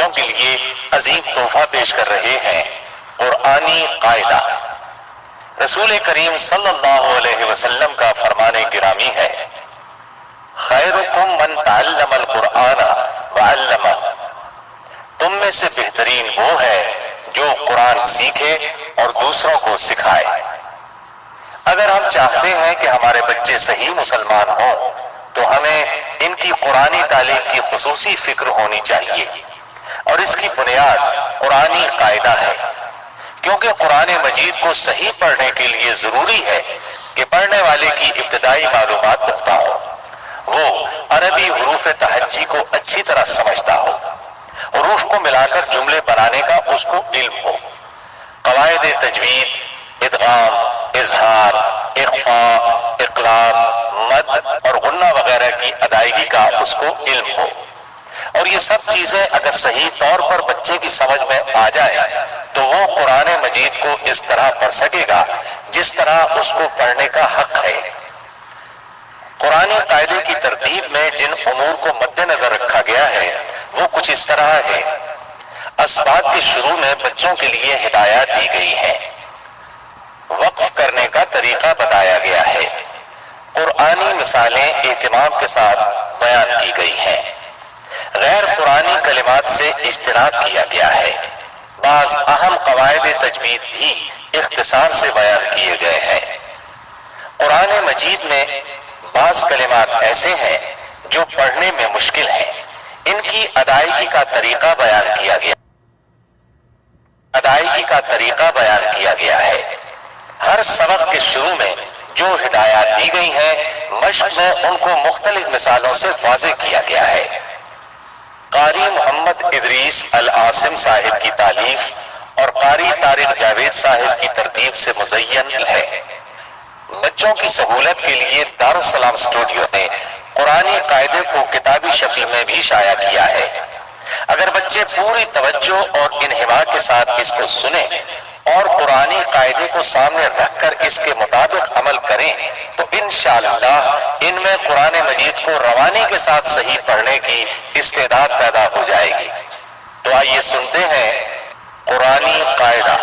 بچوں کے لیے عظیم تحفہ پیش کر رہے ہیں، قرآنی قاعدہ۔ رسول کریم صلی اللہ علیہ وسلم کا فرمان گرامی ہے، خیرکم من تعلم القرآن وعلمہ، تم میں سے بہترین وہ ہے جو قرآن سیکھے اور دوسروں کو سکھائے۔ اگر ہم چاہتے ہیں کہ ہمارے بچے صحیح مسلمان ہوں تو ہمیں ان کی قرآنی تعلیم کی خصوصی فکر ہونی چاہیے، اور اس کی بنیاد قرآنی قاعدہ ہے، کیونکہ قرآن مجید کو صحیح پڑھنے کے لیے ضروری ہے کہ پڑھنے والے کی ابتدائی معلومات پختہ ہو، وہ عربی حروف تہجی کو اچھی طرح سمجھتا ہو، حروف کو ملا کر جملے بنانے کا اس کو علم ہو، قواعد تجوید، ادغام، اظہار، اخفاء، اقلاب، مد اور غنہ وغیرہ کی ادائیگی کا اس کو علم ہو۔ اور یہ سب چیزیں اگر صحیح طور پر بچے کی سمجھ میں آ جائے تو وہ قرآن مجید کو اس طرح پڑھ سکے گا جس طرح اس کو پڑھنے کا حق ہے۔ قرآنی قاعدے کی ترتیب میں جن امور کو مد نظر رکھا گیا ہے وہ کچھ اس طرح ہے۔ اسباق کے شروع میں بچوں کے لیے ہدایات دی گئی ہیں، وقف کرنے کا طریقہ بتایا گیا ہے، قرآنی مثالیں اہتمام کے ساتھ بیان کی گئی ہیں، غیر قرآنی کلمات سے اجتناب کیا گیا ہے، بعض اہم قواعد تجوید بھی اختصار سے بیان کیے گئے ہیں۔ قرآن مجید میں بعض کلمات ایسے ہیں جو پڑھنے میں مشکل ہیں، ان کی ادائیگی کا طریقہ بیان کیا گیا ہے۔ ہر سبق کے شروع میں جو ہدایات دی گئی ہیں، مشق میں ان کو مختلف مثالوں سے واضح کیا گیا ہے۔ قاری محمد ادریس العاصم صاحب کی تالیف اور قاری طارق جاوید صاحب کی ترتیب سے مزین ہے۔ بچوں کی سہولت کے لیے دارالسلام اسٹوڈیو نے قرآنی قاعدے کو کتابی شکل میں بھی شائع کیا ہے۔ اگر بچے پوری توجہ اور انہماک کے ساتھ اس کو سنیں اور قرآنی قاعدے کو سامنے رکھ کر اس کے مطابق عمل کریں تو انشاءاللہ ان میں قرآن مجید کو روانی کے ساتھ صحیح پڑھنے کی استعداد پیدا ہو جائے گی۔ تو آئیے سنتے ہیں قرآنی قاعدہ۔